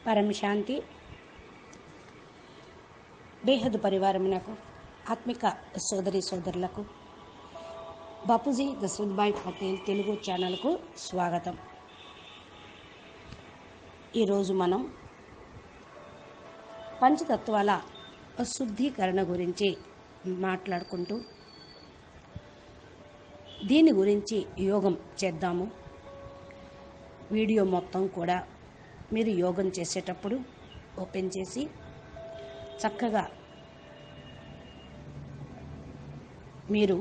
పరమ శాంతి బేహద్ పరివారమునకు ఆత్మిక సోదరి సోదరులకు బాపూజీ దశరథ్భాయ్ పటేల్ తెలుగు ఛానల్కు స్వాగతం. ఈరోజు మనం పంచతత్వాల శుద్ధీకరణ గురించి మాట్లాడుకుంటూ దీని గురించి యోగం చేద్దాము. వీడియో మొత్తం కూడా మీరు యోగం చేసేటప్పుడు ఓపెన్ చేసి చక్కగా మీరు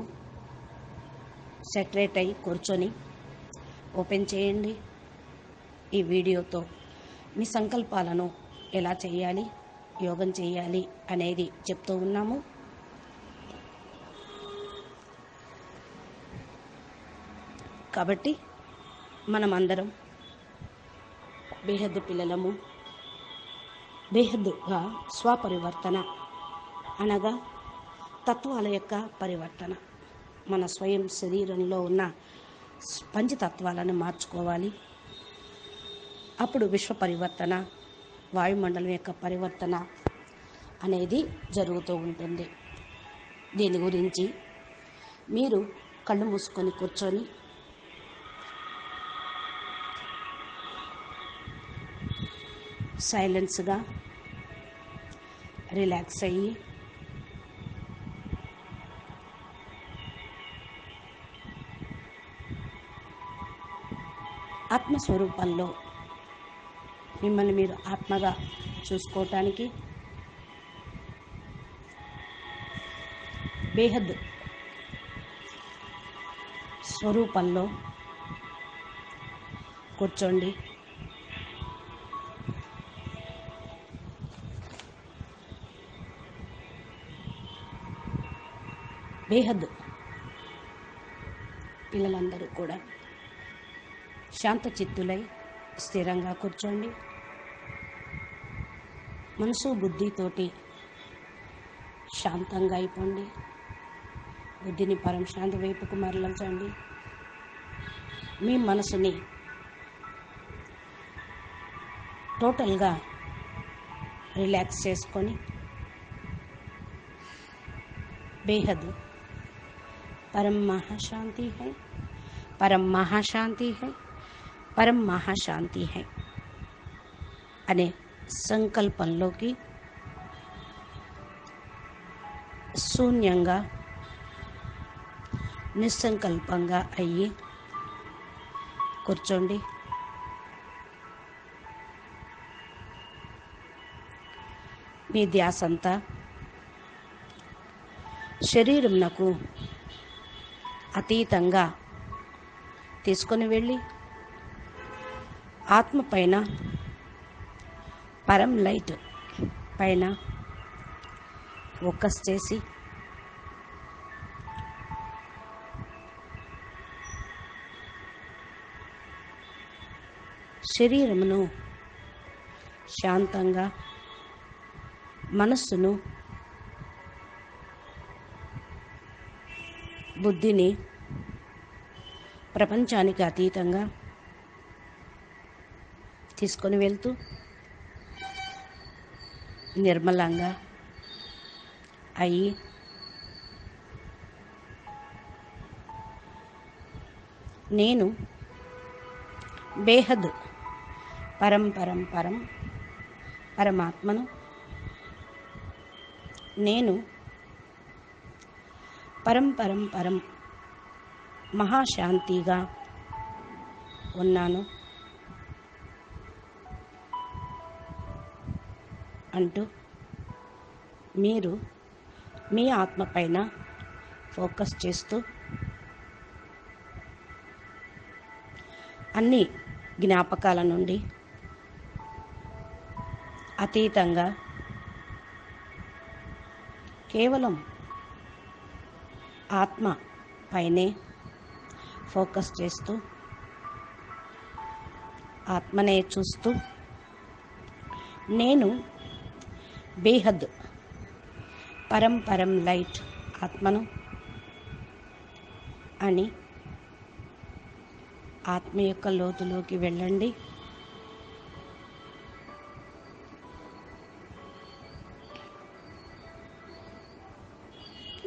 సెటరేట్ అయి కూర్చొని ఓపెన్ చేయండి. ఈ వీడియోతో మీ సంకల్పాలను ఎలా చేయాలి, యోగం చేయాలి అనేది చెప్తూ ఉన్నాము. కాబట్టి మనమందరం బేహద్దు పిల్లలము. బేహద్దుగా స్వపరివర్తన అనగా తత్వాల యొక్క పరివర్తన. మన స్వయం శరీరంలో ఉన్న పంచతత్వాలను మార్చుకోవాలి. అప్పుడు విశ్వ పరివర్తన, వాయుమండలం యొక్క పరివర్తన అనేది జరుగుతూ ఉంటుంది. దీని గురించి మీరు కళ్ళు మూసుకొని కూర్చొని సైలెన్స్గా రిలాక్స్ అయ్యి ఆత్మస్వరూపంలో మిమ్మల్ని మీరు ఆత్మగా చూసుకోవటానికి బేహద్ స్వరూపంలో కూర్చోండి. బేహద్ పిల్లలందరూ కూడా శాంత చిత్తులై స్థిరంగా కూర్చోండి. మనసు బుద్ధితోటి శాంతంగా అయిపోండి. బుద్ధిని పరం శాంతి వైపుకు మరలించండి. మీ మనసుని టోటల్గా రిలాక్స్ చేసుకొని బేహద్ परम महाशांति है, परम महाशांति है, परम महाशांति है అనే సంకల్పంలోకి శూన్యంగా నిస్సంకల్పంగా అయ్యి కూర్చోండి. మీ ధ్యాసంతా శరీరంనకు అతీతంగా తీసుకొని వెళ్ళి ఆత్మ పైన, పరం లైట్ పైన ఫోకస్ చేసి శరీరమును శాంతంగా, మనస్సును, బుద్ధిని ప్రపంచానికి అతీతంగా తీసుకొని వెళ్తూ నిర్మలంగా అయ్యి నేను బేహద్ పరం పరం పరం పరమాత్మను, నేను పరం పరం పరం మహాశాంతిగా ఉన్నాను అంటూ మీరు మీ ఆత్మ పైన ఫోకస్ చేస్తూ అన్ని జ్ఞాపకాల నుండి అతీతంగా కేవలం ఆత్మ పైనే ఫోకస్ చేస్తూ ఆత్మనే చూస్తూ నేను బేహద్ పరం పరం లైట్ ఆత్మను అని ఆత్మ యొక్క లోతులోకి వెళ్ళండి.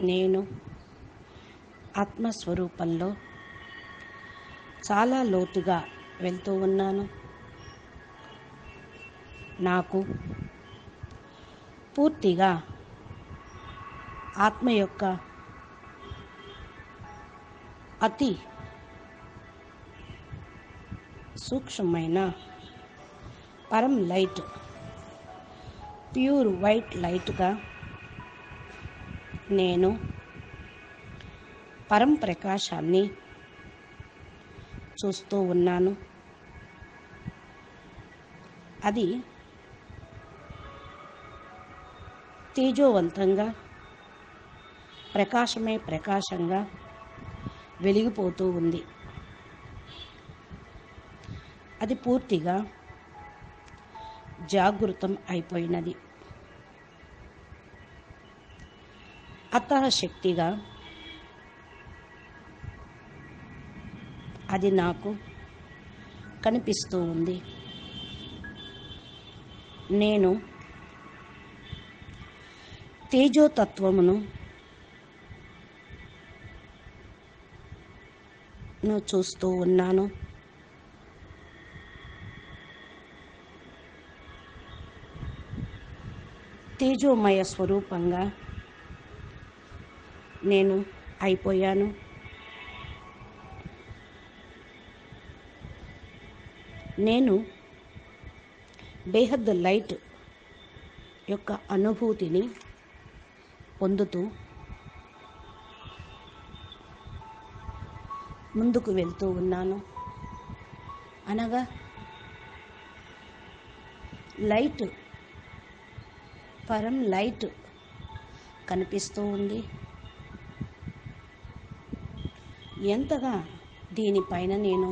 నేను ఆత్మస్వరూపంలో చాలా లోతుగా వెళ్తూ ఉన్నాను. నాకు పూర్తిగా ఆత్మ యొక్క అతి సూక్ష్మమైన పరం లైట్, ప్యూర్ వైట్ లైట్గా నేను పరం ప్రకాశాన్ని చూస్తూ ఉన్నాను. అది తేజోవంతంగా ప్రకాశమే ప్రకాశంగా వెలిగిపోతూ ఉంది. అది పూర్తిగా జాగృతం అయిపోయినది. అంతఃశక్తిగా అది నాకు కనిపిస్తూ ఉంది. నేను తేజోతత్వమును చూస్తూ ఉన్నాను. తేజోమయ స్వరూపంగా నేను అయిపోయాను. నేను బేహద్ లైట్ యొక్క అనుభూతిని పొందుతూ ముందుకు వెళ్తూ ఉన్నాను. అనగా లైట్, పరం లైట్ కనిపిస్తూ ఉంది. ఎంతగా దీనిపైన నేను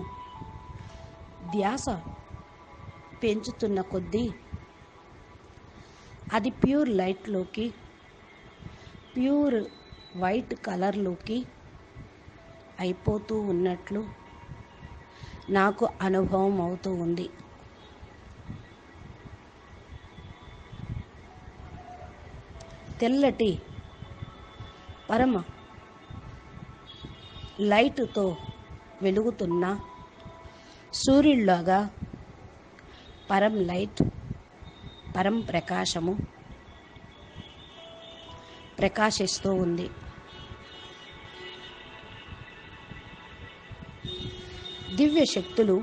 ధ్యాస పెంచుతున్న కొద్దీ అది ప్యూర్ లైట్లోకి, ప్యూర్ వైట్ కలర్లోకి అయిపోతూ ఉన్నట్లు నాకు అనుభవం అవుతూ ఉంది. తెల్లటి పరమ లైటుతో వెలుగుతున్న సూర్యుడిలాగా పరం లైట్, పరం ప్రకాశము ప్రకాశిస్తూ ఉంది. దివ్య శక్తులు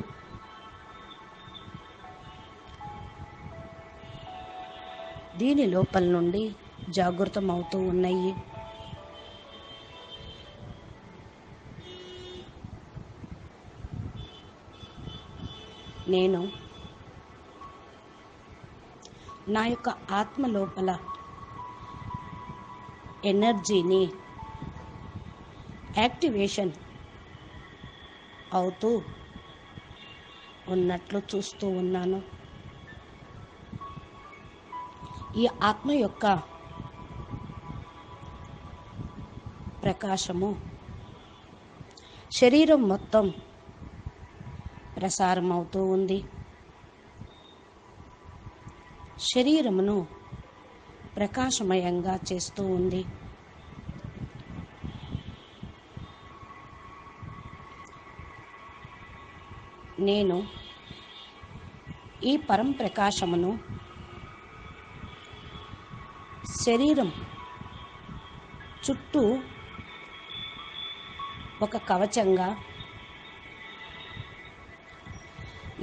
దీని లోపల నుండి జాగృతం అవుతూ ఉన్నాయి. నేను నా యొక్క ఆత్మ లోపల ఎనర్జీని యాక్టివేషన్ అవుతూ ఉన్నట్లు చూస్తూ ఉన్నాను. ఈ ఆత్మ యొక్క ప్రకాశము శరీరం మొత్తం ప్రసారం అవుతూ ఉంది. శరీరమును ప్రకాశమయంగా చేస్తూ ఉంది. నేను ఈ పరం ప్రకాశమును శరీరం చుట్టూ ఒక కవచంగా,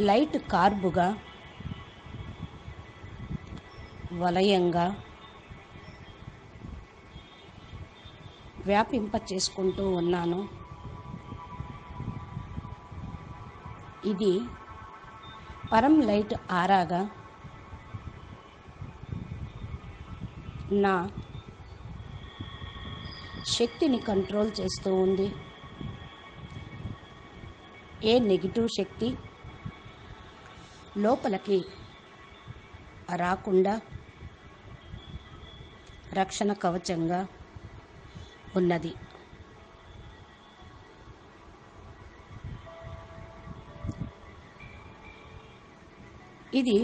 లైట్ కార్బుగా, వలయంగా వ్యాపింప చేసుకుంటూ ఉన్నాను. ఇది పరం లైట్ ఆరాగా నా శక్తిని కంట్రోల్ చేస్తూ ఉంది. ఏ నెగిటివ్ శక్తి లోపలికి రాకుండా రక్షణ కవచంగా ఉన్నది. ఇది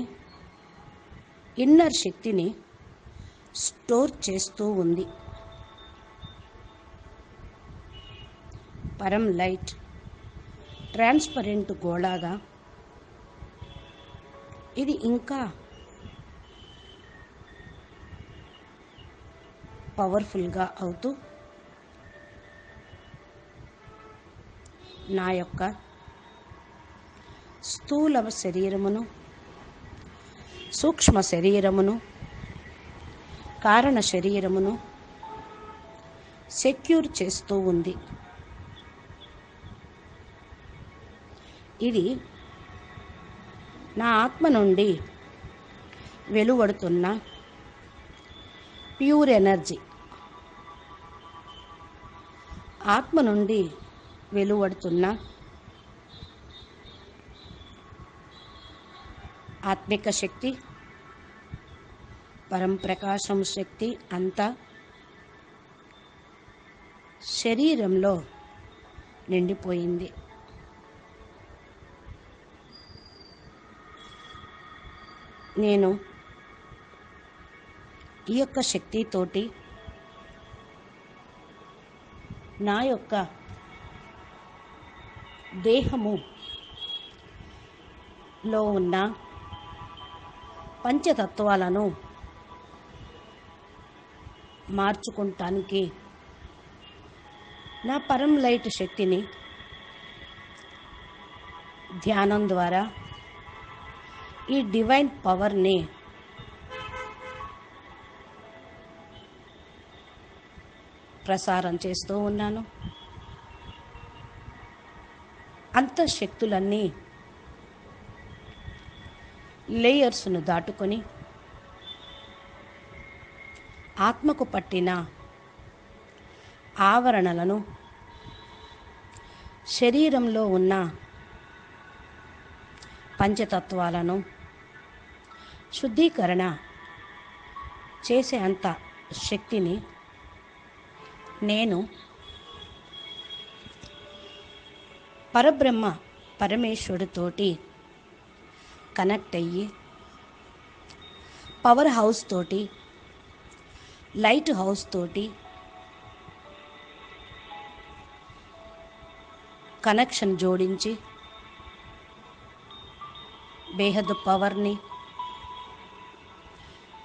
ఇన్నర్ శక్తిని స్టోర్ చేస్తూ ఉంది. పరం లైట్ ట్రాన్స్పరెంట్ గోళాగా ఇది ఇంకా పవర్ఫుల్గా అవుతూ నా యొక్క స్థూల శరీరమును, సూక్ష్మ శరీరమును, కారణ శరీరమును సెక్యూర్ చేస్తూ ఉంది. ఇది నా ఆత్మ నుండి వెలువడుతున్న ప్యూర్ ఎనర్జీ. ఆత్మ నుండి వెలువడుతున్న ఆత్మిక శక్తి, పరంప్రకాశం శక్తి అంతా శరీరంలో నిండిపోయింది. నేను ఈ యొక్క శక్తితోటి నా యొక్క దేహములో ఉన్న పంచతత్వాలను మార్చుకుంటానికి నా పరం లైట్ శక్తిని ధ్యానం ద్వారా ఈ డివైన్ పవర్ని ప్రసారం చేస్తూ ఉన్నాను. అంతఃశక్తులన్నీ లేయర్స్ను దాటుకొని ఆత్మకు పట్టిన ఆవరణలను శరీరంలో ఉన్న పంచతత్వాలను శుద్ధీకరణ చేసే అంత శక్తిని నేను పరబ్రహ్మ పరమేశ్వరుడితోటి కనెక్ట్ అయ్యి పవర్ హౌస్ తోటి, లైట్ హౌస్ తోటి కనెక్షన్ జోడించి బేహద్ పవర్ని,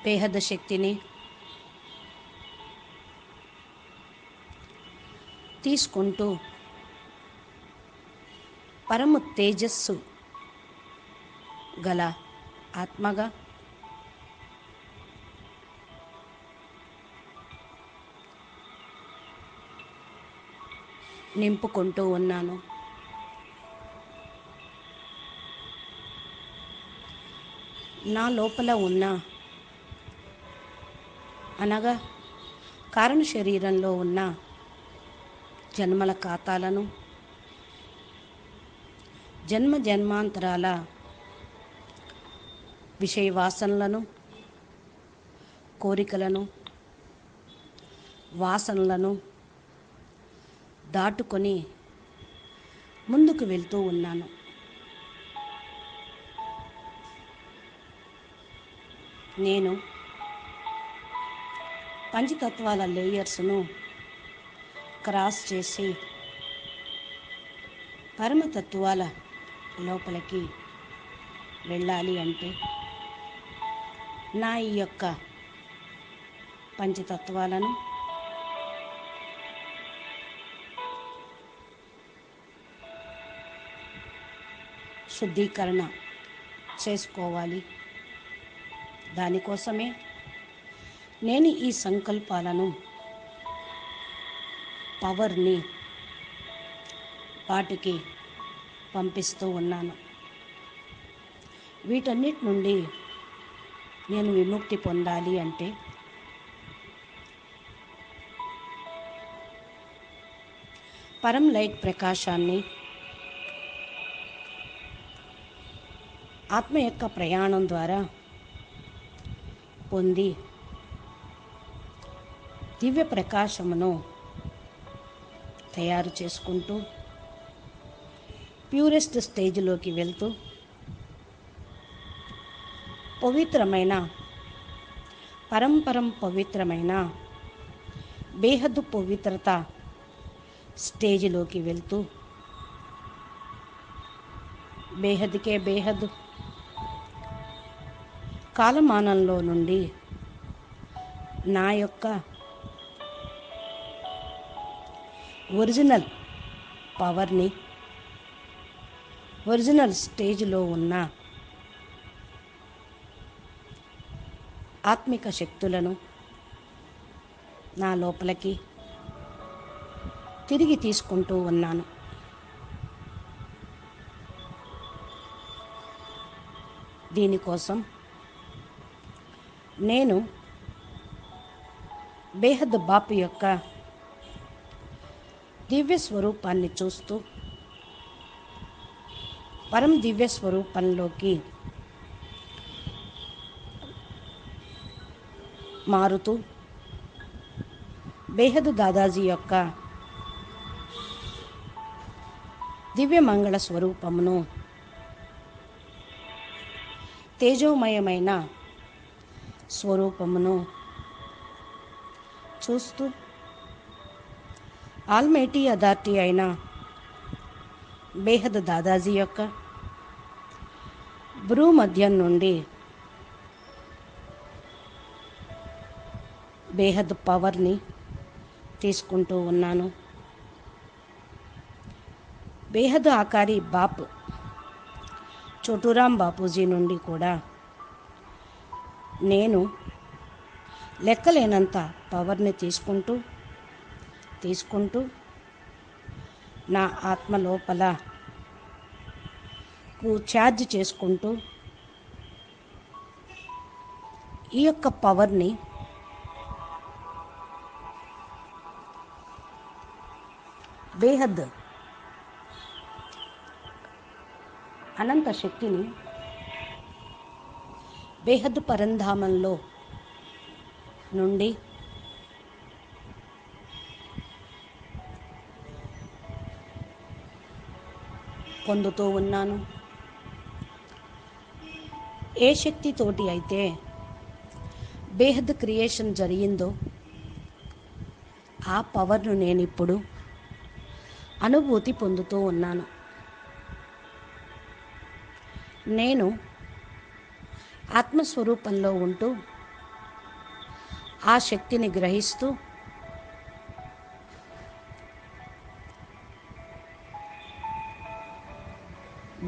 బేహద్ శక్తిని తీసుకుంటూ పరమ తేజస్సు గల ఆత్మగా నింపుకుంటూ ఉన్నాను. నా లోపల ఉన్న అనగా కారణ శరీరంలో ఉన్న జన్మల ఖాతాలను, జన్మ జన్మాంతరాల విషయ వాసనలను, కోరికలను, వాసనలను దాటుకొని ముందుకు వెళ్తూ ఉన్నాను. నేను పంచతత్వాల లేయర్స్ను క్రాస్ చేసి పరమతత్వాల లోపలికి వెళ్ళాలి అంటే నా ఈ యొక్క పంచతత్వాలను శుద్ధీకరణ చేసుకోవాలి. దానికోసమే నేను ఈ సంకల్పాలను, పవర్ని వాటికి పంపిస్తూ ఉన్నాను. వీటన్నిటి నుండి నేను విముక్తి పొందాలి అంటే పరం లైట్ ప్రకాశాన్ని ఆత్మ యొక్క ప్రయాణం ద్వారా పొంది దివ్య ప్రకాశమును తయారు చేసుకుంటూ ప్యూరెస్ట్ స్టేజ్లోకి వెళ్తూ పవిత్రమైన పవిత్రమైన బేహద్దు పవిత్రత స్టేజిలోకి వెళ్తూ బేహద్కే బేహద్ కాలమానంలో నుండి నా యొక్క ఒరిజినల్ పవర్ని, ఒరిజినల్ స్టేజ్లో ఉన్న ఆత్మిక శక్తులను నా లోపలికి తిరిగి తీసుకుంటూ ఉన్నాను. దీనికోసం నేను బేహద్ బాపు యొక్క దివ్య స్వరూపాన్ని చూస్తూ పరం దివ్య స్వరూపంలోకి మారుతూ బేహద్ దాదాజీ యొక్క దివ్య మంగళ స్వరూపమును, తేజోమయమైన స్వరూపమును చూస్తూ ఆల్మైటీ అథారిటీ అయిన బేహద్ దాదాజీ యొక్క భ్రూ మధ్యం నుండి బేహద్ పవర్ని తీసుకుంటూ ఉన్నాను. బేహద్ ఆకారి బాప్ చోటూరాం బాపూజీ నుండి కూడా నేను లెక్కలేనంత పవర్ని తీసుకుంటూ నా ఆత్మ లోపల ఛార్జ్ చేసుకుంటూ ఈ యొక్క పవర్ని బేహద్ అనంత శక్తిని బేహద్ పరంధామంలో నుండి పొందుతూ ఉన్నాను. ఏ శక్తితోటి అయితే బేహద్ క్రియేషన్ జరిగిందో ఆ పవర్ను నేను ఇప్పుడు అనుభూతి పొందుతూ ఉన్నాను. నేను ఆత్మస్వరూపంలో ఉంటూ ఆ శక్తిని గ్రహిస్తూ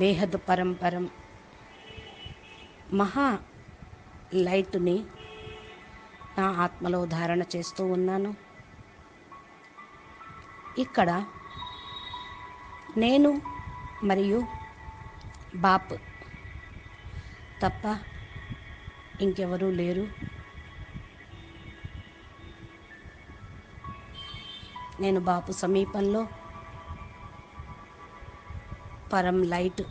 బేహద్ పరంపరం మహా లైట్ని నా ఆత్మలో ధారణ చేస్తూ ఉన్నాను. ఇక్కడ నేను మరియు బాప్ తప్ప ఇంకెవరూ లేరు. నేను బాపు సమీపంలో పరం లైట్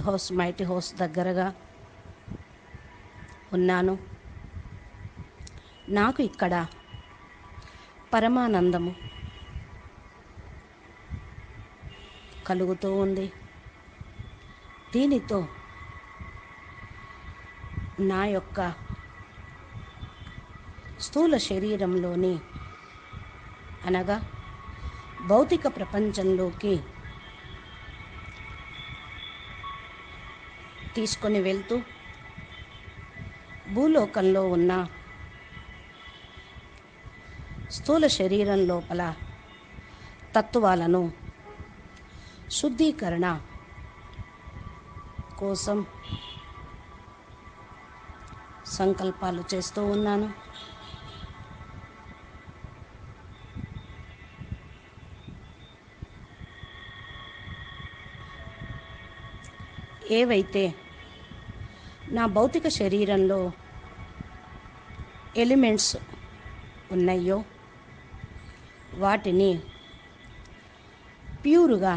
హౌస్ మైటీ హౌస్ దగ్గరగా ఉన్నాను. నాకు ఇక్కడ పరమానందము కలుగుతూ ఉంది. దీనితో నా యొక్క స్థూల శరీరంలోని అనగా భౌతిక ప్రపంచంలోకి తీసుకొని వెళ్తూ భూలోకంలో ఉన్న స్థూల శరీరం లోపల తత్వాలను శుద్ధీకరణ కోసం సంకల్పాలు చేస్తూ ఉన్నాను. ఏవైతే నా భౌతిక శరీరంలో ఎలిమెంట్స్ ఉన్నాయో వాటిని ప్యూర్గా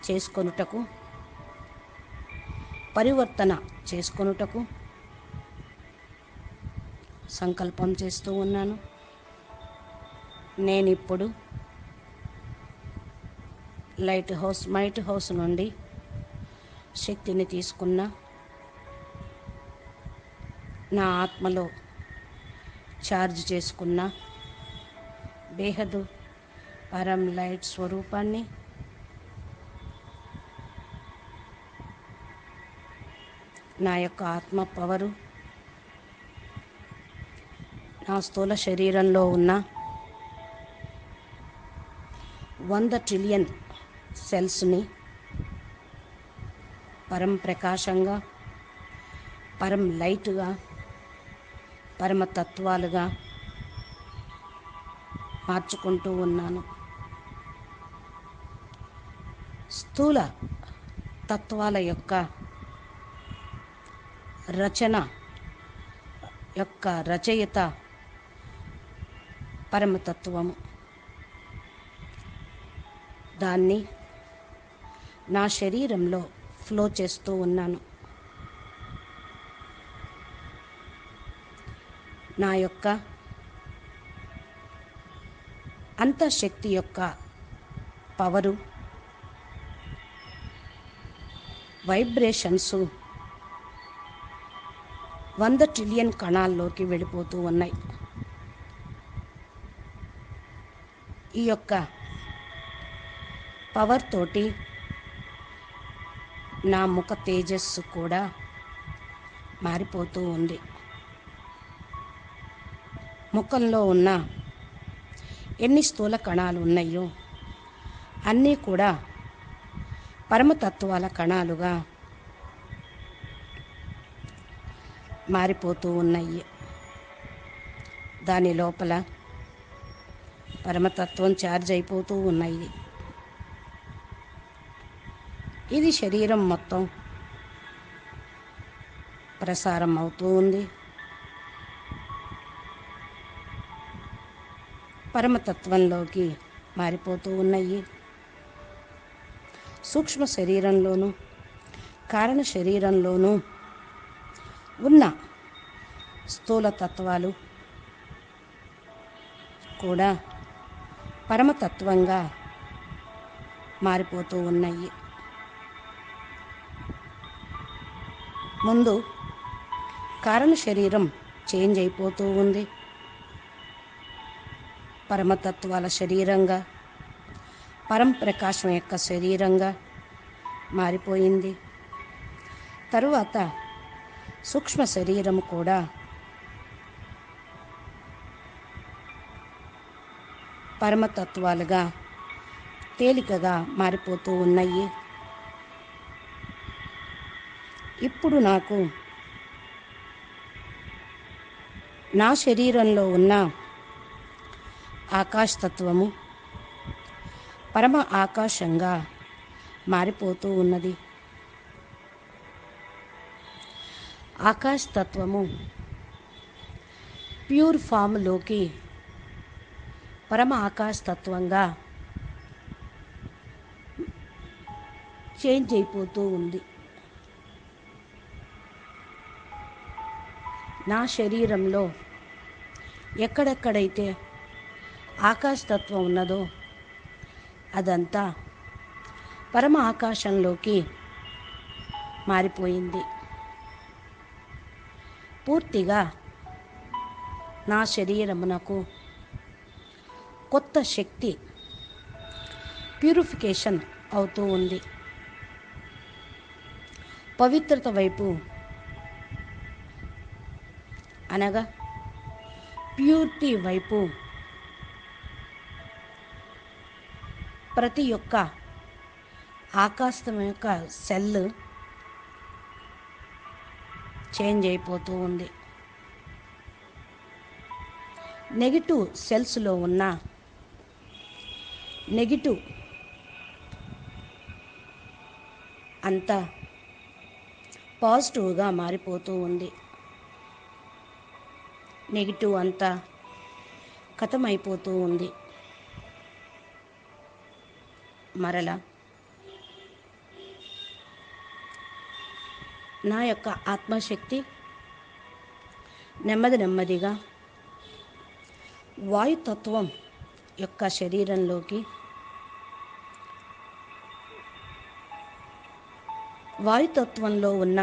చేసుకొనుటకు, పరివర్తన చేసుకొనుటకు సంకల్పం చేస్తూ ఉన్నాను. నేనిప్పుడు లైట్ హౌస్ మైట్ హౌస్ నుండి శక్తిని తీసుకున్న నా ఆత్మలో ఛార్జ్ చేసుకున్న బేహదు పరం లైట్ స్వరూపాన్ని నా యొక్క ఆత్మ పవరు నా స్థూల శరీరంలో ఉన్న 100 ట్రిలియన్ సెల్స్ని పరం ప్రకాశంగా, పరం లైట్గా, పరమతత్వాలుగా మార్చుకుంటూ ఉన్నాను. స్థూల తత్వాల యొక్క రచయిత పరమతత్వము. దాన్ని నా శరీరంలో ఫ్లో చేస్తూ ఉన్నాను. నా యొక్క అంతఃశక్తి యొక్క పవరు, వైబ్రేషన్స్ 100 ట్రిలియన్ కణాల్లోకి వెళ్ళిపోతూ ఉన్నాయి. ఈ యొక్క పవర్ తోటి నా ముఖ తేజస్సు కూడా మారిపోతూ ఉంది. ముఖంలో ఉన్న ఎన్ని స్థూల కణాలు ఉన్నాయో అన్నీ కూడా పరమతత్వాల కణాలుగా మారిపోతూ ఉన్నాయి. దాని లోపల పరమతత్వం ఛార్జ్ అయిపోతూ ఉన్నాయి. ఇది శరీరం మొత్తం ప్రసారం అవుతూ ఉంది. పరమతత్వంలోకి మారిపోతూ ఉన్నాయి. సూక్ష్మ శరీరంలోనూ కారణ శరీరంలోనూ ఉన్న స్థూల తత్వాలు కూడా పరమతత్వంగా మారిపోతూ ఉన్నాయి. ముందు కారణ శరీరం చేంజ్ అయిపోతూ ఉంది. పరమతత్వాల శరీరంగా, పరం ప్రకాశం యొక్క శరీరంగా మారిపోయింది. తరువాత సూక్ష్మ శరీరం కూడా పరమతత్వాలుగా తేలికగా మారిపోతూ ఉన్నాయి. ఇప్పుడు నాకు నా శరీరంలో ఉన్న ఆకాశతత్వము పరమ ఆకాశంగా మారిపోతూ ఉన్నది. ఆకాశతత్వము ప్యూర్ ఫామ్లోకి పరమ ఆకాశతత్వంగా చేంజ్ అయిపోతూ ఉంది. నా శరీరంలో ఎక్కడెక్కడైతే ఆకాశతత్వం ఉన్నదో అదంతా పరమ ఆకాశంలోకి మారిపోయింది. పూర్తిగా నా శరీరమునకు కొత్త శక్తి ప్యూరిఫికేషన్ అవుతూ ఉంది. పవిత్రత వైపు అనగా ప్యూరిటీ వైపు ప్రతి ఒక్క ఆకాశం యొక్క సెల్ చేంజ్ అయిపోతూ ఉంది. నెగిటివ్ సెల్స్లో ఉన్న నెగిటివ్ అంతా పాజిటివ్గా మారిపోతూ ఉంది. నెగిటివ్ అంతా ఖతమైపోతూ ఉంది. మరలా నా యొక్క ఆత్మశక్తి నెమ్మదిగా వాయుతత్వం యొక్క శరీరంలోకి, వాయుతత్వంలో ఉన్న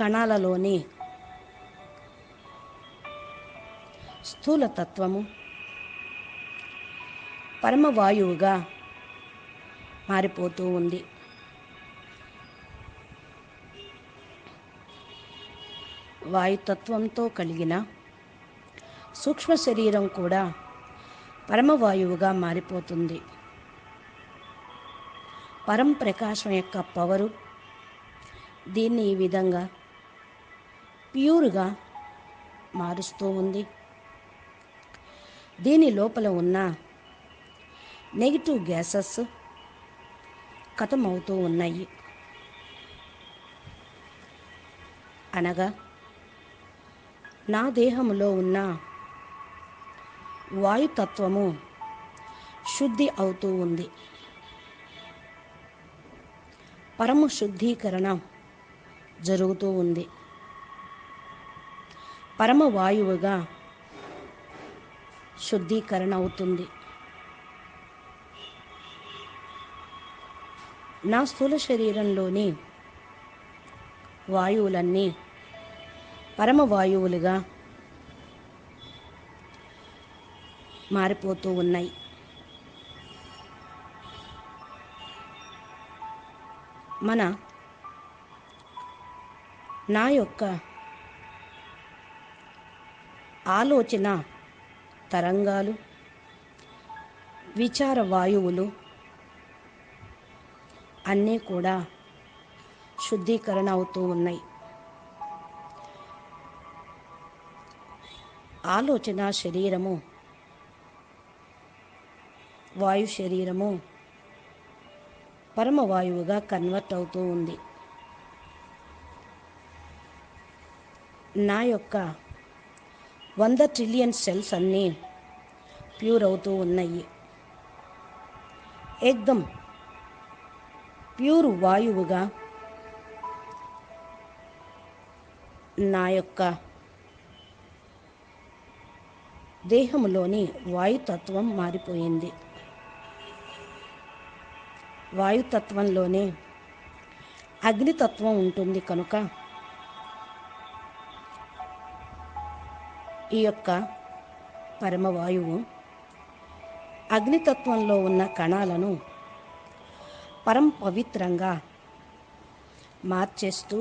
కణాలలోని స్థూల తత్వము పరమవాయువుగా మారిపోతూ ఉంది. వాయుతత్వంతో కలిగిన సూక్ష్మ శరీరం కూడా పరమవాయువుగా మారిపోతుంది. పరం ప్రకాశం యొక్క పవరు దీన్ని ఈ విధంగా ప్యూర్గా మారుస్తూ ఉంది. దీని లోపల ఉన్న నెగిటివ్ గ్యాసెస్ ఖతమవుతూ ఉన్నాయి. అనగా నా దేహంలో ఉన్న వాయుతత్వము శుద్ధి అవుతూ ఉంది. పరమ శుద్ధీకరణ జరుగుతూ ఉంది. పరమ వాయువుగా శుద్ధీకరణ అవుతుంది. నా స్థూల శరీరంలోని వాయువులన్నీ పరమవాయువులుగా మారిపోతూ ఉన్నాయి. నా యొక్క ఆలోచన తరంగాలు, విచార వాయువులు అన్నీ కూడా శుద్ధీకరణ అవుతూ ఉన్నాయి. ఆలోచన శరీరము, వాయు శరీరము పరమవాయువుగా కన్వర్ట్ అవుతూ ఉంది. నా యొక్క 100 ట్రిలియన్ సెల్స్ అన్నీ ప్యూర్ అవుతూ ఉన్నాయి. ఏకదం ప్యూర్ వాయువుగా నా యొక్క దేహంలోని వాయుతత్వం మారిపోయింది. వాయుతత్వంలోనే అగ్నితత్వం ఉంటుంది కనుక ఈ యొక్క పరమవాయువు అగ్నితత్వంలో ఉన్న కణాలను పరం పవిత్రంగా మార్చేస్తూ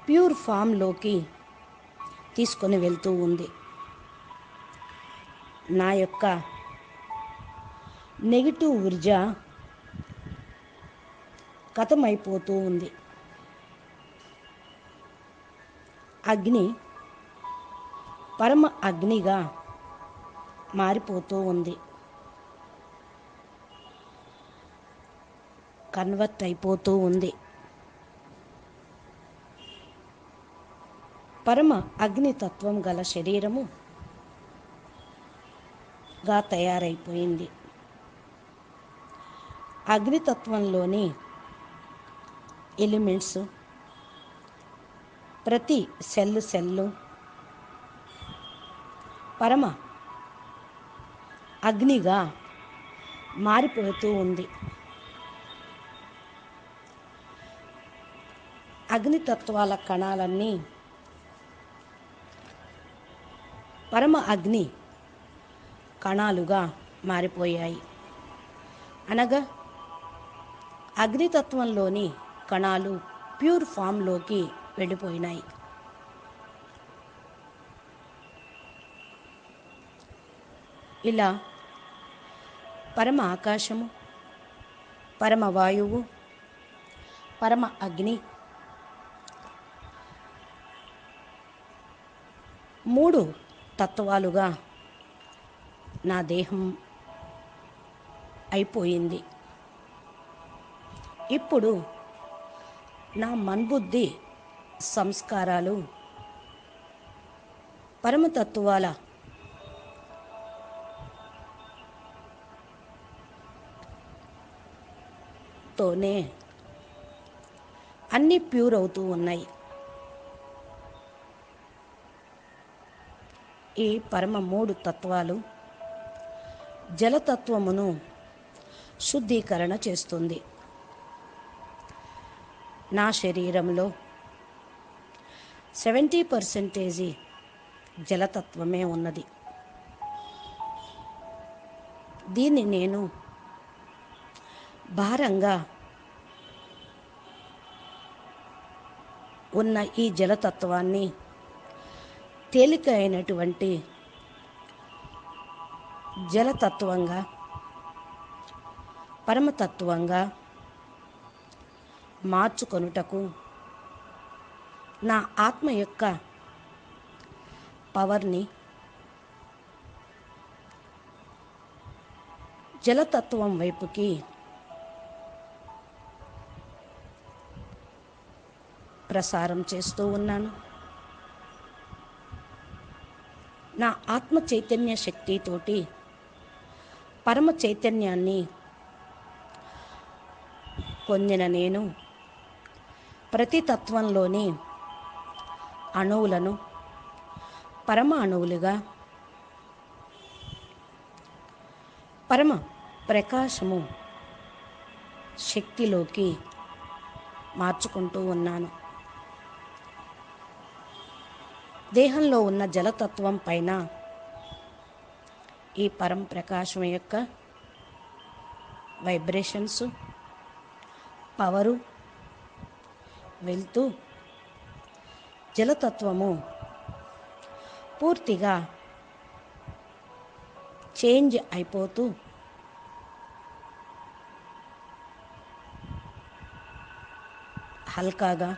ప్యూర్ ఫామ్లోకి తీసుకొని వెళ్తూ ఉంది. నా యొక్క నెగిటివ్ ఊర్జ ఖతమైపోతూ ఉంది. అగ్ని పరమ అగ్నిగా మారిపోతూ ఉంది. కన్వర్ట్ అయిపోతూ ఉంది. పరమ అగ్నితత్వం గల శరీరముగా తయారైపోయింది. అగ్నితత్వంలోని ఎలిమెంట్స్ ప్రతి సెల్లు పరమ అగ్నిగా మారిపోతూ ఉంది. అగ్నితత్వాల కణాలన్నీ పరమ అగ్ని కణాలుగా మారిపోయాయి. అనగా అగ్నితత్వంలోని కణాలు ప్యూర్ ఫామ్లోకి వెళ్ళిపోయినాయి. ఇలా పరమ ఆకాశము, పరమ వాయువు, పరమ అగ్ని 3 తత్వాలుగా నా దేహం అయిపోయింది. ఇప్పుడు నా మన్బుద్ధి సంస్కారాలు పరమతత్వాల తోనే అన్నీ ప్యూర్ అవుతూ ఉన్నాయి. ఈ పరమ 3 తత్వాలు జలతత్వమును శుద్ధీకరణ చేస్తుంది. నా శరీరంలో 70% జలతత్వమే ఉన్నది. దీన్ని నేను భారంగా ఉన్న ఈ జలతత్వాన్ని తేలిక అయినటువంటి జలతత్వంగా, పరమతత్వంగా మార్చుకొనుటకు నా ఆత్మ యొక్క పవర్ని జలతత్వం వైపుకి ప్రసారం చేస్తూ ఉన్నాను. నా ఆత్మ చైతన్య శక్తితోటి పరమ చైతన్యాన్ని పొందిన నేను ప్రతి తత్వంలోని అణువులను పరమాణువులుగా, పరమ ప్రకాశము శక్తిలోకి మార్చుకుంటూ ఉన్నాను. దేహంలో ఉన్న జలతత్వం పైన ఈ పరం ప్రకాశం యొక్క వైబ్రేషన్స్, పవరు వెళ్తూ జలతత్వము పూర్తిగా చేంజ్ అయిపోతూ హల్కాగా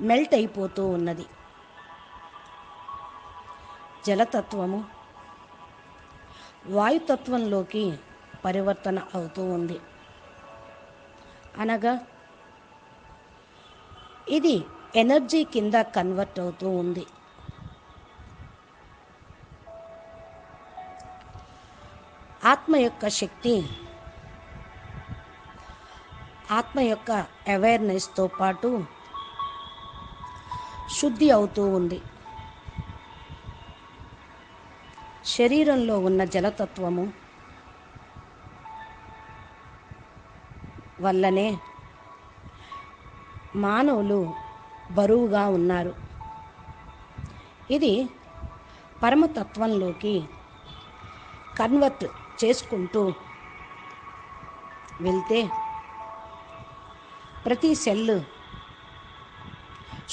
మెల్ట్ అయిపోతూ ఉన్నది. జలతత్వము వాయుతత్వంలోకి పరివర్తన అవుతూ ఉంది. అనగా ఇది ఎనర్జీ కింద కన్వర్ట్ అవుతూ ఉంది. ఆత్మ యొక్క శక్తి, ఆత్మ యొక్క అవేర్నెస్తో పాటు శుద్ధి అవుతూ ఉంది. శరీరంలో ఉన్న జలతత్వము వల్లనే మానవులు బరువుగా ఉన్నారు. ఇది పరమతత్వంలోకి కన్వర్ట్ చేసుకుంటూ వెళ్తే ప్రతి సెల్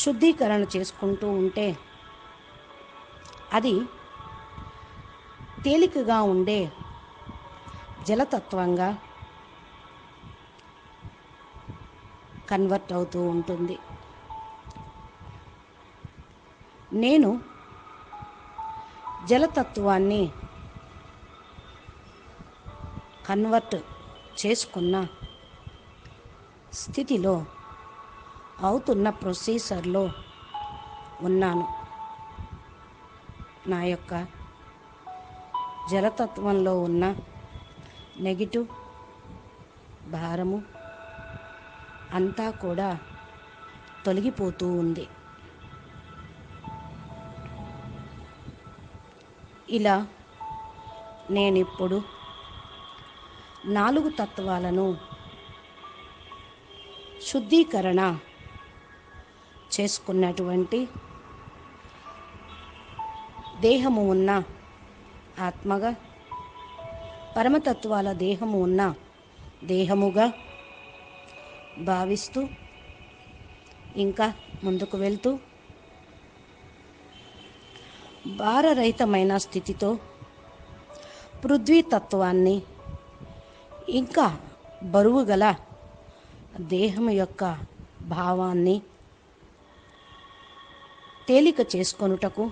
శుద్ధీకరణ చేసుకుంటూ ఉంటే అది తేలికగా ఉండే జలతత్వంగా కన్వర్ట్ అవుతూ ఉంటుంది. నేను జలతత్వాన్ని కన్వర్ట్ చేసుకున్న స్థితిలో అవుతున్న ప్రొసీజర్లో ఉన్నాను. నా యొక్క జలతత్వంలో ఉన్న నెగిటివ్ భారము అంతా కూడా తొలగిపోతూ ఉంది. ఇలా నేనిప్పుడు 4 తత్వాలను శుద్ధీకరణ చేసుకున్నటువంటి దేహము ఉన్న ఆత్మగా, పరమతత్వాల దేహము ఉన్న దేహముగా భావిస్తూ ఇంకా ముందుకు వెళ్తూ భారరహితమైన స్థితితో పృథ్వీతత్వాన్ని ఇంకా బరువు గల దేహం యొక్క భావాన్ని తేలిక చేసుకొనుటకు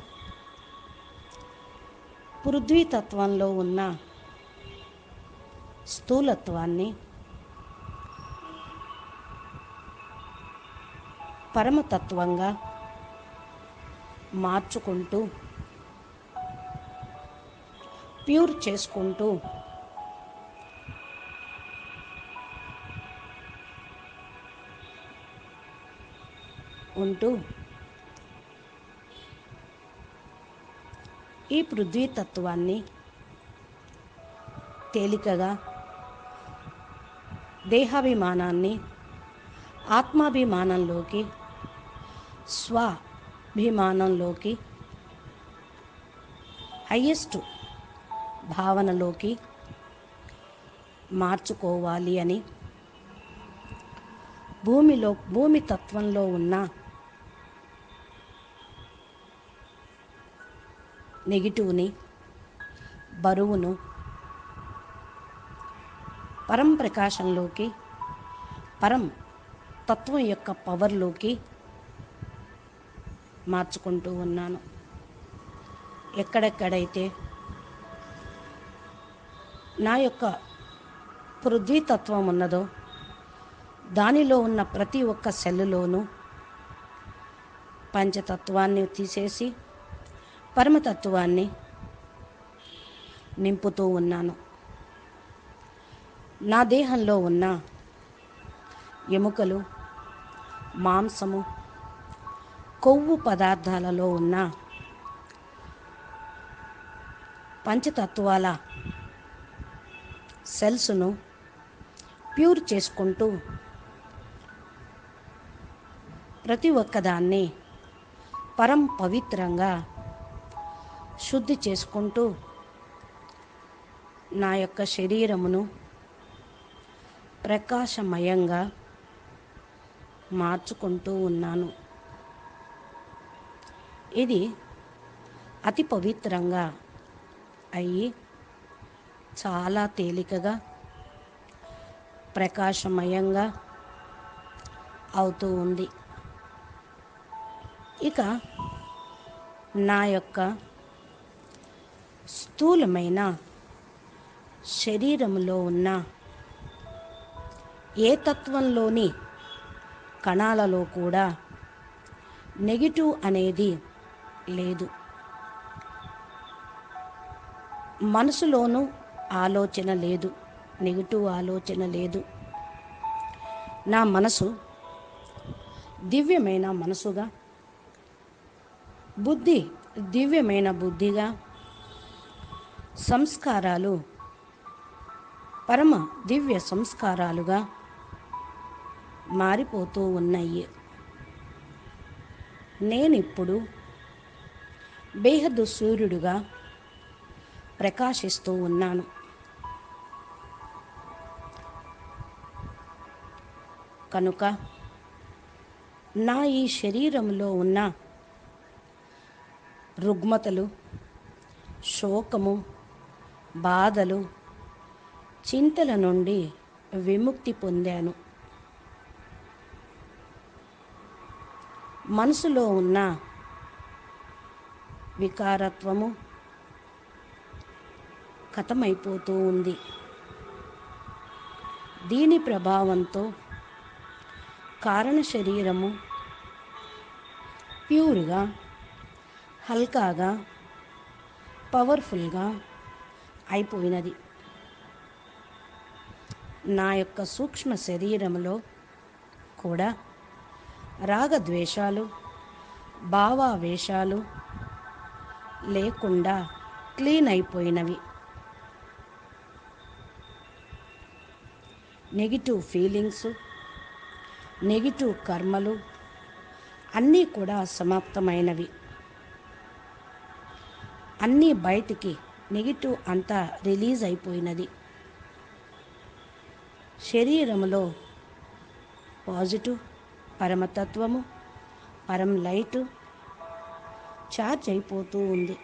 పృథ్వీతత్వంలో ఉన్న స్థూలత్వాన్ని పరమతత్వంగా మార్చుకుంటూ ప్యూర్ చేసుకుంటూ ఉంటూ ఈ పృథ్వీతత్వాన్ని తేలికగా దేహాభిమానాన్ని ఆత్మాభిమానంలోకి స్వాభిమానంలోకి హయ్యెస్ట్ భావనలోకి మార్చుకోవాలి అని భూమి తత్వంలో ఉన్న నెగిటివ్ని, బరువును పరం ప్రకాశంలోకి, పరం తత్వం యొక్క పవర్లోకి మార్చుకుంటూ ఉన్నాను. ఎక్కడెక్కడైతే నా యొక్క పృథ్వీతత్వం ఉన్నదో దానిలో ఉన్న ప్రతి ఒక్క సెల్లులోనూ పంచతత్వాన్ని తీసేసి పరమతత్వాన్ని నింపుతూ ఉన్నాను. నా దేహంలో ఉన్న ఎముకలు, మాంసము, కొవ్వు పదార్థాలలో ఉన్న పంచతత్వాల సెల్స్ను ప్యూర్ చేసుకుంటూ ప్రతి ఒక్కదాన్ని పరం పవిత్రంగా శుద్ధి చేసుకుంటూ నా యొక్క శరీరమును ప్రకాశమయంగా మార్చుకుంటూ ఉన్నాను. ఇది అతి పవిత్రంగా అయ్యి చాలా తేలికగా ప్రకాశమయంగా అవుతూ ఉంది. ఇక నా యొక్క స్థూలమైన శరీరంలో ఉన్న ఏ తత్వంలోని కణాలలో కూడా నెగిటివ్ అనేది లేదు. మనసులోనూ ఆలోచన లేదు, నెగిటివ్ ఆలోచన లేదు. నా మనసు దివ్యమైన మనసుగా, బుద్ధి దివ్యమైన బుద్ధిగా, సంస్కారాలు పరమ దివ్య సంస్కారాలుగా మారిపోతూ ఉన్నాయి. నేనిప్పుడు బేహద్దు సూర్యుడుగా ప్రకాశిస్తూ ఉన్నాను. కనుక నా ఈ శరీరంలో ఉన్న రుగ్మతలు, శోకము, బాధలు, చింతల నుండి విముక్తి పొందాను. మనసులో ఉన్న వికారత్వము ఖతమైపోతూ ఉంది. దీని ప్రభావంతో కారణ శరీరము ప్యూర్గా, హల్కాగా, పవర్ఫుల్గా అయిపోయినది. నా యొక్క సూక్ష్మ శరీరంలో కూడా రాగద్వేషాలు, భావావేశాలు లేకుండా క్లీన్ అయిపోయినవి. నెగిటివ్ ఫీలింగ్స్, నెగిటివ్ కర్మలు అన్నీ కూడా సమాప్తమైనవి. అన్నీ బయటికి నెగిటివ్ అంతా రిలీజ్ అయిపోయినది. శరీరంలో పాజిటివ్ పరమతత్వము, పరం లైటు ఛార్జ్ అయిపోతూ ఉంది.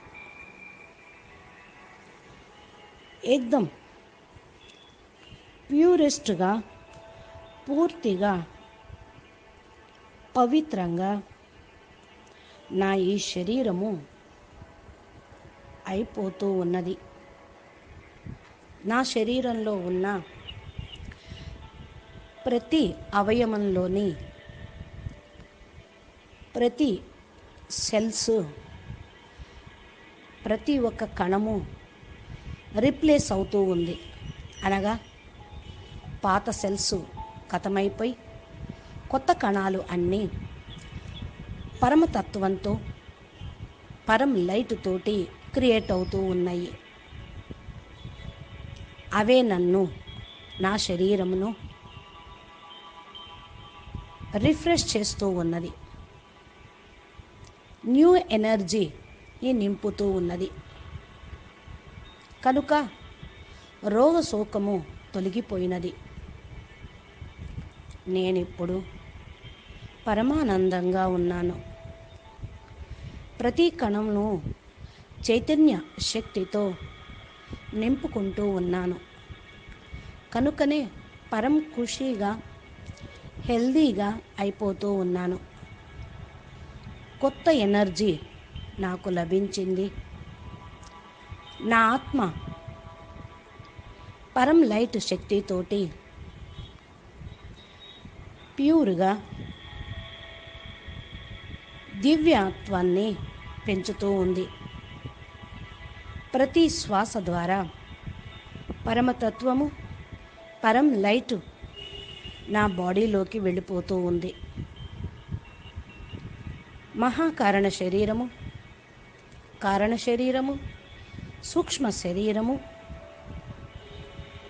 ఏకదం ప్యూరెస్ట్గా, పూర్తిగా పవిత్రంగా నా ఈ శరీరము అయిపోతూ ఉన్నది. నా శరీరంలో ఉన్న ప్రతి అవయవంలోని ప్రతి సెల్స్, ప్రతి ఒక్క కణము రీప్లేస్ అవుతూ ఉంది. అనగా పాత సెల్స్ ఖతమైపోయి కొత్త కణాలు అన్నీ పరమతత్వంతో, పరం లైట్ తోటి క్రియేట్ అవుతూ ఉన్నాయి. అవే నన్ను, నా శరీరమును రిఫ్రెష్ చేస్తూ ఉన్నది. న్యూ ఎనర్జీ నింపుతూ ఉన్నది. కనుక రోగశోకము తొలగిపోయినది. నేనిప్పుడు పరమానందంగా ఉన్నాను. ప్రతి కణంను చైతన్య శక్తితో నింపుకుంటూ ఉన్నాను. కనుకనే పరం ఖుషీగా, హెల్దీగా అయిపోతూ ఉన్నాను. కొత్త ఎనర్జీ నాకు లభించింది. నా ఆత్మ పరం లైట్ శక్తితోటి ప్యూర్గా దివ్యత్వాన్ని పెంచుతూ ఉంది. ప్రతి శ్వాస ద్వారా పరమతత్వము, పరం లైట్ నా బాడీలోకి వెళ్ళిపోతూ ఉంది. మహాకారణ శరీరము, కారణ శరీరము, సూక్ష్మ శరీరము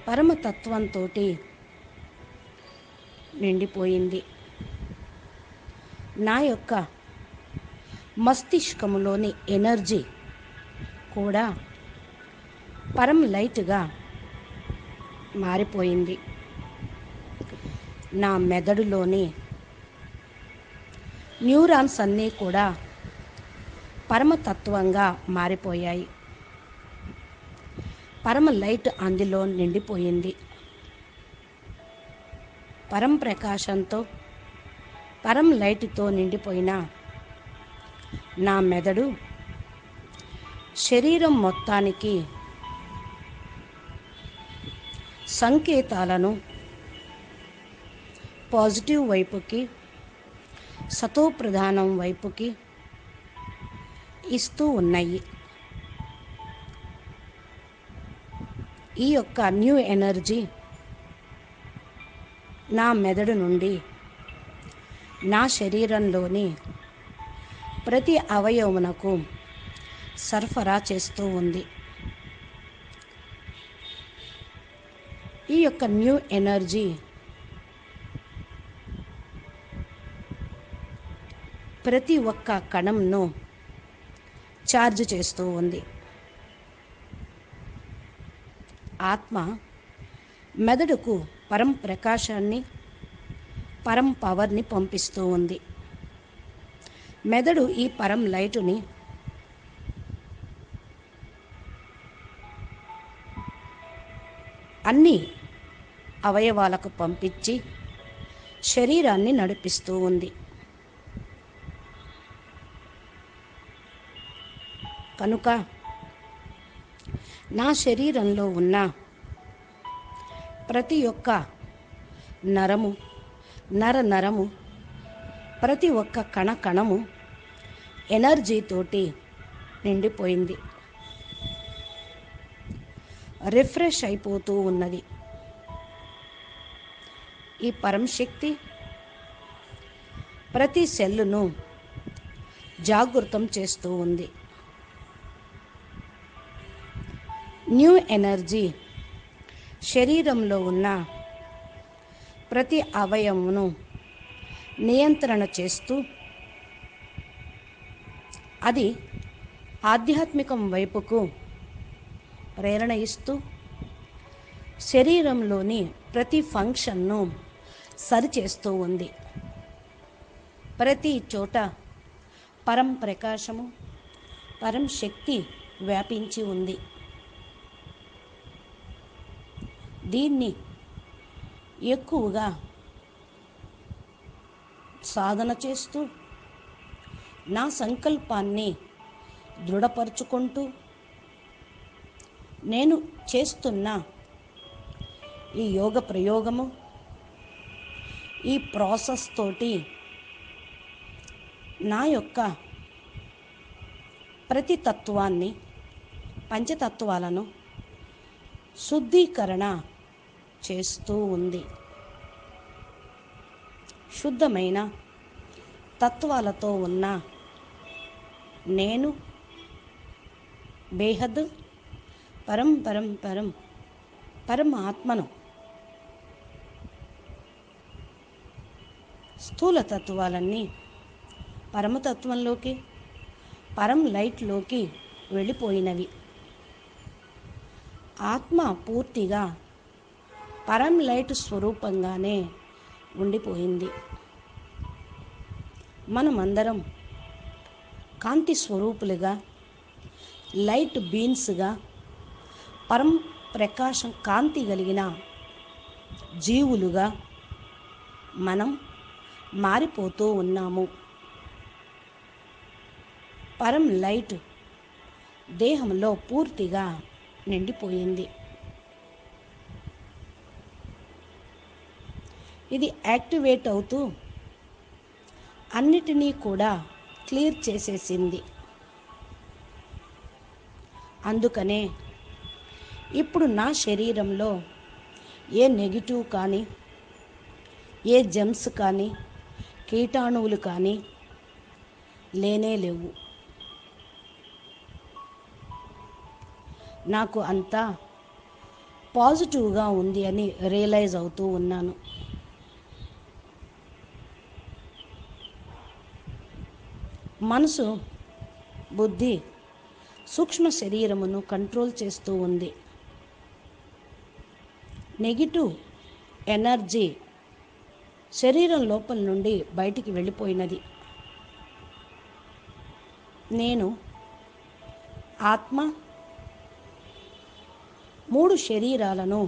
పరమతత్వంతో నిండిపోయింది. నా యొక్క మస్తిష్కములోని ఎనర్జీ కూడా పరం లైట్గా మారిపోయింది. నా మెదడులోని న్యూరాన్స్ అన్నీ కూడా పరమతత్వంగా మారిపోయాయి. పరమ లైట్ అందులో నిండిపోయింది. పరం ప్రకాశంతో, పరం లైట్తో నిండిపోయిన నా మెదడు శరీరం మొత్తానికి సంకేతాలను పాజిటివ్ వైపుకి, సతోప్రధానం వైపుకి ఇస్తూ ఉన్నాయి. ఈ యొక్క న్యూ ఎనర్జీ నా మెదడు నుండి నా శరీరంలోని ప్రతి అవయవమునకు సరఫరా చేస్తూ ఉంది. ఈ యొక్క న్యూ ఎనర్జీ ప్రతి ఒక్క కణంను ఛార్జ్ చేస్తూ ఉంది. ఆత్మ మెదడుకు పరం ప్రకాశాన్ని, పరం పవర్ని పంపిస్తూ ఉంది. మెదడు ఈ పరం లైటుని అన్ని అవయవాలకు పంపించి శరీరాన్ని నడిపిస్తూ ఉంది. కనుక నా శరీరంలో ఉన్న ప్రతి ఒక్క నరము, నరము, ప్రతి ఒక్క కణము ఎనర్జీతోటి నిండిపోయింది. రిఫ్రెష్ అయిపోతూ ఉన్నది. ఈ పరంశక్తి ప్రతి సెల్లును జాగృతం చేస్తూ ఉంది. న్యూ ఎనర్జీ శరీరంలో ఉన్న ప్రతి అవయవమును నియంత్రణ చేస్తూ, అది ఆధ్యాత్మికం వైపుకు ప్రేరణ ఇస్తూ, శరీరంలోని ప్రతి ఫంక్షన్ను సరిచేస్తూ ఉంది. ప్రతి చోట పరం ప్రకాశము, పరం శక్తి వ్యాపించి ఉంది. దీన్ని ఎక్కువగా సాధన చేస్తూ, నా సంకల్పాన్ని దృఢపరుచుకుంటూ, నేను చేస్తున్న ఈ యోగ ప్రయోగము, ఈ ప్రాసెస్ తోటి నా యొక్క ప్రతి తత్వాన్ని, పంచతత్వాలను శుద్ధీకరణ చేస్తూ ఉంది. శుద్ధమైన తత్వాలతో ఉన్న నేను బేహద్ పరం ఆత్మను స్థూల తత్వాలన్నీ పరమతత్వంలోకి, పరం లైట్లోకి వెళ్ళిపోయినవి. ఆత్మ పూర్తిగా పరం లైట్ స్వరూపంగానే ఉండిపోయింది. మనమందరం కాంతి స్వరూపులుగా, లైట్ బీన్స్గా, పరం ప్రకాశం కాంతి కలిగిన జీవులుగా మనం మారిపోతూ ఉన్నాము. పరం లైట్ దేహంలో పూర్తిగా నిండిపోయింది. ఇది యాక్టివేట్ అవుతూ అన్నిటినీ కూడా క్లియర్ చేసేసింది. అందుకనే ఇప్పుడు నా శరీరంలో ఏ నెగిటివ్ కానీ, ఏ జెమ్స్ కానీ, కీటాణువులు కానీ లేనే లేవు. నాకు అంతా పాజిటివ్గా ఉంది అని రియలైజ్ అవుతూ ఉన్నాను. మనసు, బుద్ధి సూక్ష్మ శరీరమును కంట్రోల్ చేస్తూ ఉంది. నెగిటివ్ ఎనర్జీ శరీరం లోపల నుండి బయటికి వెళ్ళిపోయినది. నేను ఆత్మ 3 శరీరాలను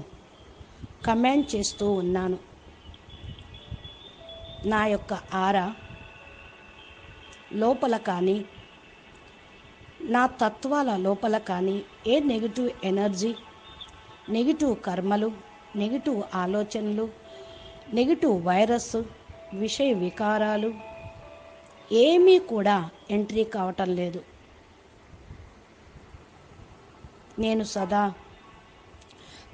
కమాండ్ చేస్తూ ఉన్నాను. నా యొక్క ఆరా లోపల కానీ, నా తత్వాల లోపల కానీ ఏ నెగిటివ్ ఎనర్జీ, నెగిటివ్ కర్మలు, నెగిటివ్ ఆలోచనలు, నెగిటివ్ వైరస్, విషయ వికారాలు ఏమీ కూడా ఎంట్రీ కావటం లేదు. నేను సదా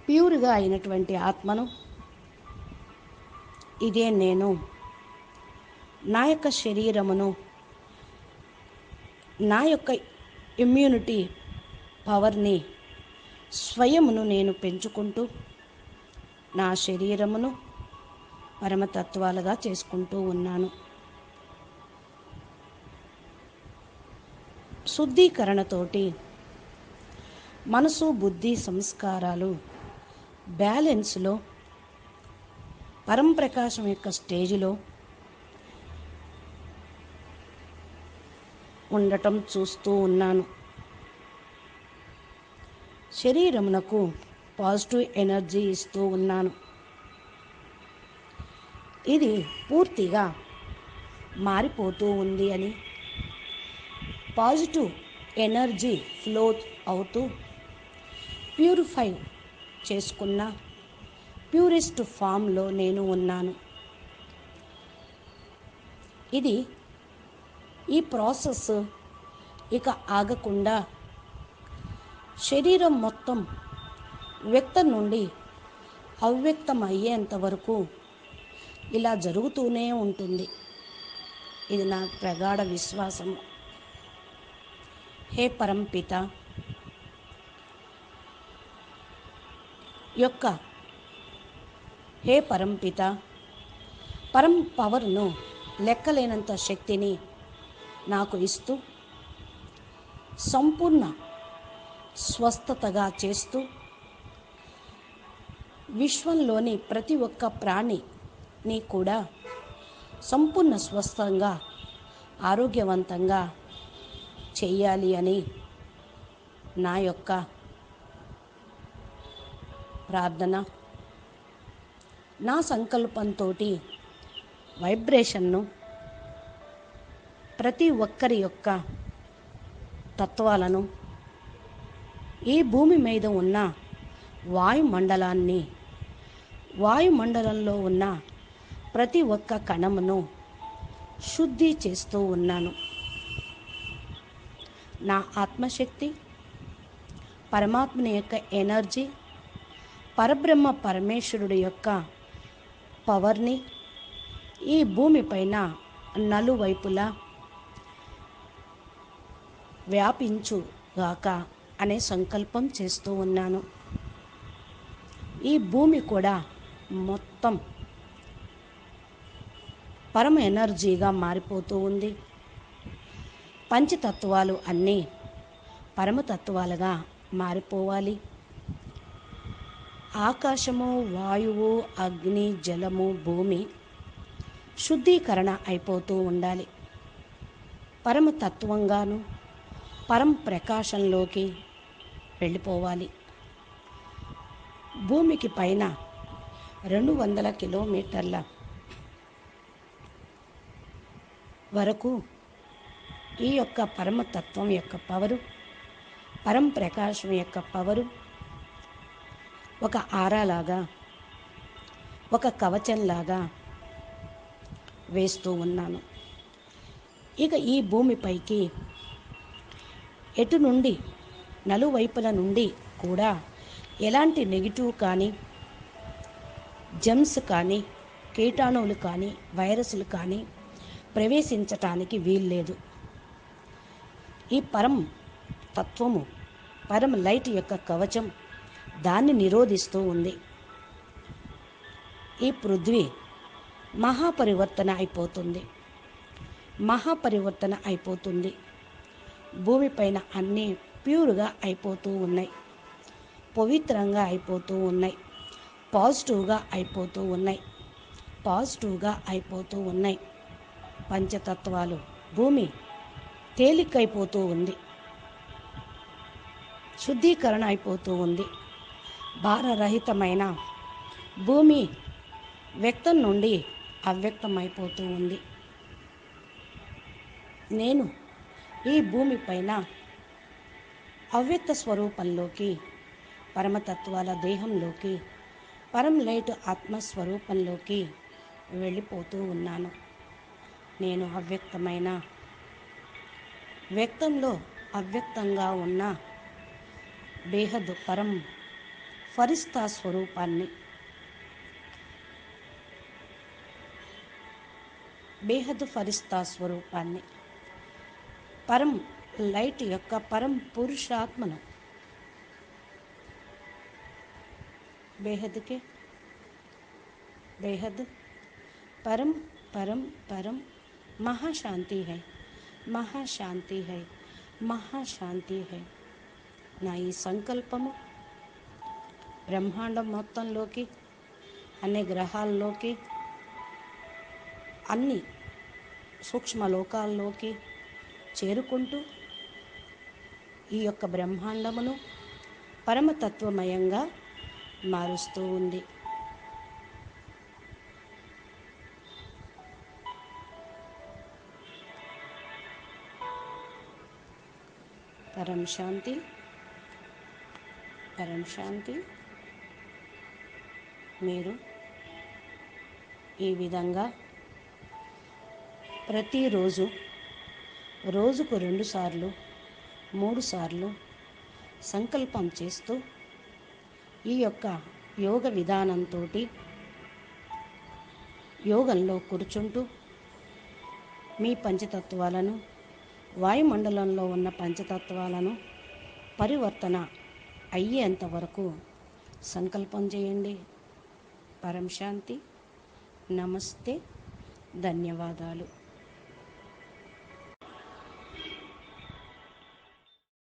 ప్యూర్గా అయినటువంటి ఆత్మను. ఇదే నేను నా యొక్క శరీరమును, నా యొక్క ఇమ్యూనిటీ పవర్ని స్వయమును నేను పెంచుకుంటూ నా శరీరమును పరమతత్వాలుగా చేసుకుంటూ ఉన్నాను. శుద్ధీకరణతోటి మనసు, బుద్ధి, సంస్కారాలు బ్యాలెన్స్లో పరంప్రకాశం యొక్క స్టేజిలో ఉండటం చూస్తూ ఉన్నాను. శరీరమునకు పాజిటివ్ ఎనర్జీ ఇస్తూ ఉన్నాను. ఇది పూర్తిగా మారిపోతూ ఉంది అని, పాజిటివ్ ఎనర్జీ ఫ్లో అవుతూ ప్యూరిఫై చేసుకున్న ప్యూరెస్ట్ ఫామ్లో నేను ఉన్నాను. ఈ ప్రాసెస్ ఇక ఆగకుండా శరీరం మొత్తం వ్యక్తం నుండి అవ్యక్తం అయ్యేంత వరకు ఇలా జరుగుతూనే ఉంటుంది. ఇది నా ప్రగాఢ విశ్వాసం. హే పరంపిత హే పరంపిత పరం పవర్ను, లెక్కలేనంత శక్తిని నాకు ఇస్తూ సంపూర్ణ స్వస్థతగా చేస్తూ విశ్వంలోని ప్రతి ఒక్క ప్రాణిని కూడా సంపూర్ణ స్వస్థంగా, ఆరోగ్యవంతంగా చెయ్యాలి అని నా యొక్క ప్రార్థన. నా సంకల్పంతో వైబ్రేషన్ను ప్రతి ఒక్కరి యొక్క తత్వాలను, ఈ భూమి మీద ఉన్న వాయుమండలాన్ని, వాయుమండలంలో ఉన్న ప్రతి ఒక్క కణమును శుద్ధి చేస్తూ ఉన్నాను. నా ఆత్మశక్తి, పరమాత్మని యొక్క ఎనర్జీ, పరబ్రహ్మ పరమేశ్వరుడు యొక్క పవర్ని ఈ భూమిపైన నలువైపులా వ్యాపించుగాక అనే సంకల్పం చేస్తూ ఉన్నాను. ఈ భూమి కూడా మొత్తం పరమ ఎనర్జీగా మారిపోతూ ఉంది. పంచతత్వాలు అన్నీ పరమతత్వాలుగా మారిపోవాలి. ఆకాశము, వాయువు, అగ్ని, జలము, భూమి శుద్ధీకరణ అయిపోతూ ఉండాలి. పరమతత్వంగాను పరం ప్రకాశంలోకి వెళ్ళిపోవాలి. భూమికి పైన 200 కిలోమీటర్ల వరకు ఈ యొక్క పరమతత్వం యొక్క పవరు, పరం ప్రకాశం యొక్క పవరు ఒక ఆరాలాగా, ఒక కవచంలాగా వేస్తూ ఉన్నాను. ఇక ఈ భూమిపైకి ఎటు నుండి నలువైపుల నుండి కూడా ఎలాంటి నెగిటివ్ కానీ, జమ్స్ కానీ, కీటాణువులు కానీ, వైరస్లు కానీ ప్రవేశించటానికి వీల్లేదు. ఈ పరం తత్వము, పరం లైట్ యొక్క కవచం దాన్ని నిరోధిస్తూ ఉంది. ఈ పృథ్వీ మహాపరివర్తన అయిపోతుంది, మహాపరివర్తన అయిపోతుంది. భూమిపైన అన్నీ ప్యూర్గా అయిపోతూ ఉన్నాయి, పవిత్రంగా అయిపోతూ ఉన్నాయి, పాజిటివ్గా అయిపోతూ ఉన్నాయి, పాజిటివ్గా అయిపోతూ ఉన్నాయి. పంచతత్వాలు భూమి తేలికైపోతూ ఉంది, శుద్ధీకరణ అయిపోతూ ఉంది. భారరహితమైన భూమి వ్యక్తం నుండి అవ్యక్తమైపోతూ ఉంది. నేను ఈ భూమిపైన అవ్యక్త స్వరూపంలోకి, పరమతత్వాల దేహంలోకి, పరం లైట్ ఆత్మస్వరూపంలోకి వెళ్ళిపోతూ ఉన్నాను. నేను అవ్యక్తమైన, వ్యక్తంలో అవ్యక్తంగా ఉన్న బేహద్ పరం ఫరిస్తా స్వరూపాన్ని, బేహద్ ఫరిస్తా స్వరూపాన్ని, పరం లైట్ యొక్క పరం పురుషాత్మను, बेहद के बेहद परम परम परम महाशांति है, महाशांति है, महाशांति है. నా ఈ సంకల్పము బ్రహ్మాండం మొత్తంలోకి, అన్ని గ్రహాల్లోకి, అన్ని సూక్ష్మలోకాల్లోకి చేరుకుంటూ ఈ యొక్క బ్రహ్మాండమును పరమతత్వమయంగా మారుస్తూ ఉంది. పరం శాంతి, పరం శాంతి. మీరు ఈ విధంగా ప్రతిరోజు, రోజుకు 2 సార్లు 3 సార్లు సంకల్పం చేస్తూ ఈ యొక్క యోగ విధానంతో యోగంలో కూర్చుంటూ మీ పంచతత్వాలను, వాయుమండలంలో ఉన్న పంచతత్వాలను పరివర్తన అయ్యేంత వరకు సంకల్పం చేయండి. పరం శాంతి. నమస్తే, ధన్యవాదాలు.